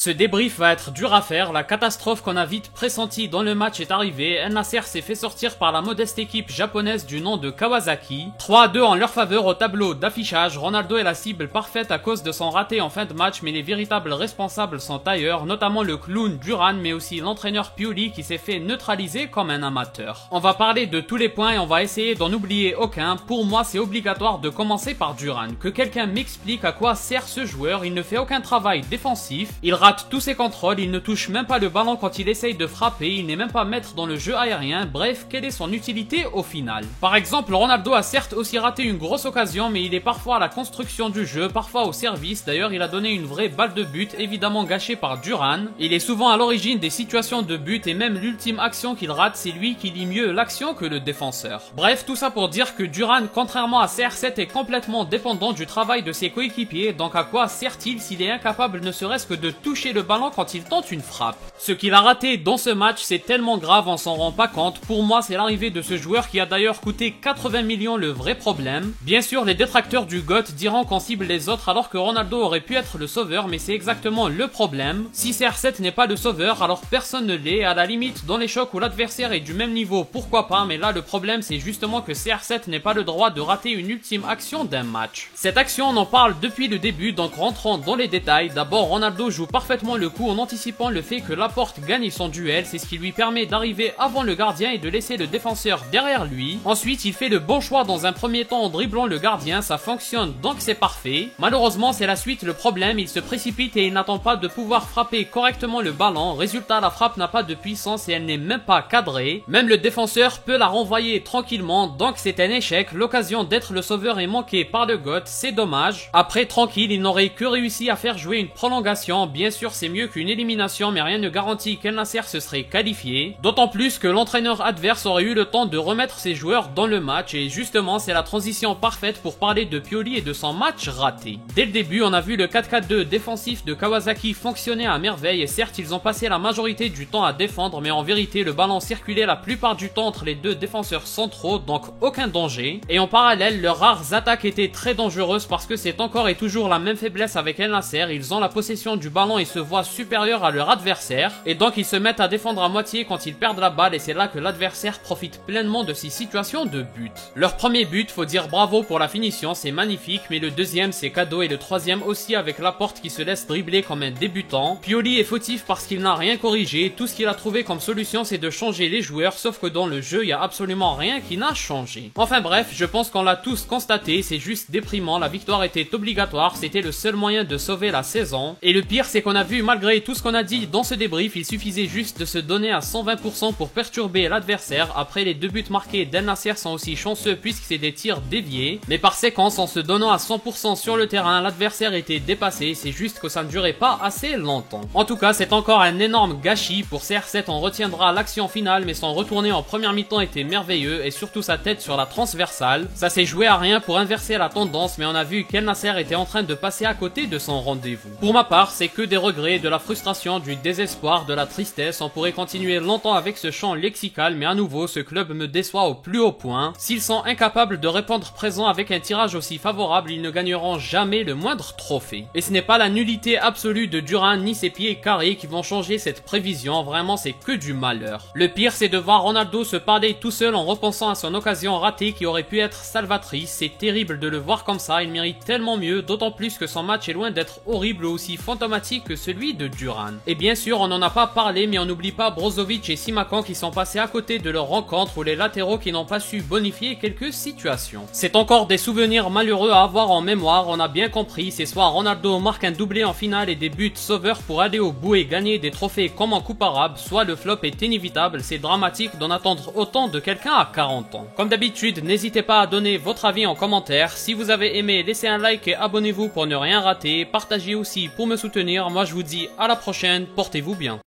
Ce débrief va être dur à faire, la catastrophe qu'on a vite pressentie dans le match est arrivée, El Nasser s'est fait sortir par la modeste équipe japonaise du nom de Kawasaki. 3-2 en leur faveur au tableau d'affichage, Ronaldo est la cible parfaite à cause de son raté en fin de match, mais les véritables responsables sont ailleurs, notamment le clown Duran, mais aussi l'entraîneur Pioli qui s'est fait neutraliser comme un amateur. On va parler de tous les points et on va essayer d'en oublier aucun. Pour moi, c'est obligatoire de commencer par Duran. Que quelqu'un m'explique à quoi sert ce joueur, il ne fait aucun travail défensif, il rate tous ses contrôles, il ne touche même pas le ballon quand il essaye de frapper, il n'est même pas maître dans le jeu aérien, bref, quelle est son utilité au final? Par exemple, Ronaldo a certes aussi raté une grosse occasion, mais il est parfois à la construction du jeu, parfois au service, d'ailleurs il a donné une vraie balle de but, évidemment gâchée par Duran. Il est souvent à l'origine des situations de but et même l'ultime action qu'il rate, c'est lui qui lit mieux l'action que le défenseur. Bref, tout ça pour dire que Duran, contrairement à CR7, est complètement dépendant du travail de ses coéquipiers, donc à quoi sert-il s'il est incapable ne serait-ce que de toucher le ballon quand il tente une frappe? Ce qu'il a raté dans ce match, c'est tellement grave, on s'en rend pas compte. Pour moi, c'est l'arrivée de ce joueur qui a d'ailleurs coûté 80 millions le vrai problème. Bien sûr, les détracteurs du GOAT diront qu'on cible les autres alors que Ronaldo aurait pu être le sauveur, mais c'est exactement le problème. Si CR7 n'est pas le sauveur, alors personne ne l'est. À la limite, dans les chocs où l'adversaire est du même niveau, pourquoi pas, mais là le problème c'est justement que CR7 n'est pas le droit de rater une ultime action d'un match. Cette action, on en parle depuis le début, donc rentrons dans les détails. D'abord, Ronaldo joue parfaitement le coup en anticipant le fait que Laporte gagne son duel, c'est ce qui lui permet d'arriver avant le gardien et de laisser le défenseur derrière lui. Ensuite, il fait le bon choix dans un premier temps en dribblant le gardien, ça fonctionne donc c'est parfait. Malheureusement, c'est la suite le problème, il se précipite et il n'attend pas de pouvoir frapper correctement le ballon. Résultat, la frappe n'a pas de puissance et elle n'est même pas cadrée. Même le défenseur peut la renvoyer tranquillement, donc c'est un échec. L'occasion d'être le sauveur est manquée par le GOAT, c'est dommage. Après, tranquille, il n'aurait que réussi à faire jouer une prolongation. Bien sûr, c'est mieux qu'une élimination, mais rien ne garantit qu'El Nasser se serait qualifié. D'autant plus que l'entraîneur adverse aurait eu le temps de remettre ses joueurs dans le match, et justement, c'est la transition parfaite pour parler de Pioli et de son match raté. Dès le début, on a vu le 4-4-2 défensif de Kawasaki fonctionner à merveille, et certes, ils ont passé la majorité du temps à défendre, mais en vérité, le ballon circulait la plupart du temps entre les deux défenseurs centraux, donc aucun danger. Et en parallèle, leurs rares attaques étaient très dangereuses parce que c'est encore et toujours la même faiblesse avec El Nasser, ils ont la possession du ballon et se voient supérieurs à leur adversaire, et donc ils se mettent à défendre à moitié quand ils perdent la balle, et c'est là que l'adversaire profite pleinement de ces situations de but. Leur premier but, faut dire bravo pour la finition, c'est magnifique, mais le deuxième c'est cadeau, et le troisième aussi avec Laporte qui se laisse dribbler comme un débutant. Pioli est fautif parce qu'il n'a rien corrigé, tout ce qu'il a trouvé comme solution c'est de changer les joueurs, sauf que dans le jeu il y a absolument rien qui n'a changé. Enfin bref, je pense qu'on l'a tous constaté, c'est juste déprimant, la victoire était obligatoire, c'était le seul moyen de sauver la saison, et le pire c'est qu'on a vu malgré tout ce qu'on a dit dans ce débrief, il suffisait juste de se donner à 120% pour perturber l'adversaire. Après, les deux buts marqués d'El Nasser sont aussi chanceux puisque c'est des tirs déviés, mais par séquence, en se donnant à 100% sur le terrain, l'adversaire était dépassé, c'est juste que ça ne durait pas assez longtemps. En tout cas, c'est encore un énorme gâchis. Pour CR7, on retiendra l'action finale, mais son retourné en première mi-temps était merveilleux, et surtout sa tête sur la transversale. Ça s'est joué à rien pour inverser la tendance, mais on a vu qu'El Nasser était en train de passer à côté de son rendez-vous. Pour ma part, c'est que des regrets, de la frustration, du désespoir, de la tristesse. On pourrait continuer longtemps avec ce champ lexical, mais à nouveau, ce club me déçoit au plus haut point. S'ils sont incapables de répondre présent avec un tirage aussi favorable, ils ne gagneront jamais le moindre trophée. Et ce n'est pas la nullité absolue de Duran ni ses pieds carrés qui vont changer cette prévision, vraiment c'est que du malheur. Le pire, c'est de voir Ronaldo se parler tout seul en repensant à son occasion ratée qui aurait pu être salvatrice. C'est terrible de le voir comme ça, il mérite tellement mieux, d'autant plus que son match est loin d'être horrible ou aussi fantomatique que celui de Duran. Et bien sûr, on n'en a pas parlé, mais on n'oublie pas Brozovic et Simakan qui sont passés à côté de leur rencontre, ou les latéraux qui n'ont pas su bonifier quelques situations. C'est encore des souvenirs malheureux à avoir en mémoire, on a bien compris, c'est soit Ronaldo marque un doublé en finale et des buts sauveurs pour aller au bout et gagner des trophées comme en Coupe arabe, soit le flop est inévitable, c'est dramatique d'en attendre autant de quelqu'un à 40 ans. Comme d'habitude, n'hésitez pas à donner votre avis en commentaire, si vous avez aimé, laissez un like et abonnez-vous pour ne rien rater, partagez aussi pour me soutenir, moi je vous dis à la prochaine, portez-vous bien.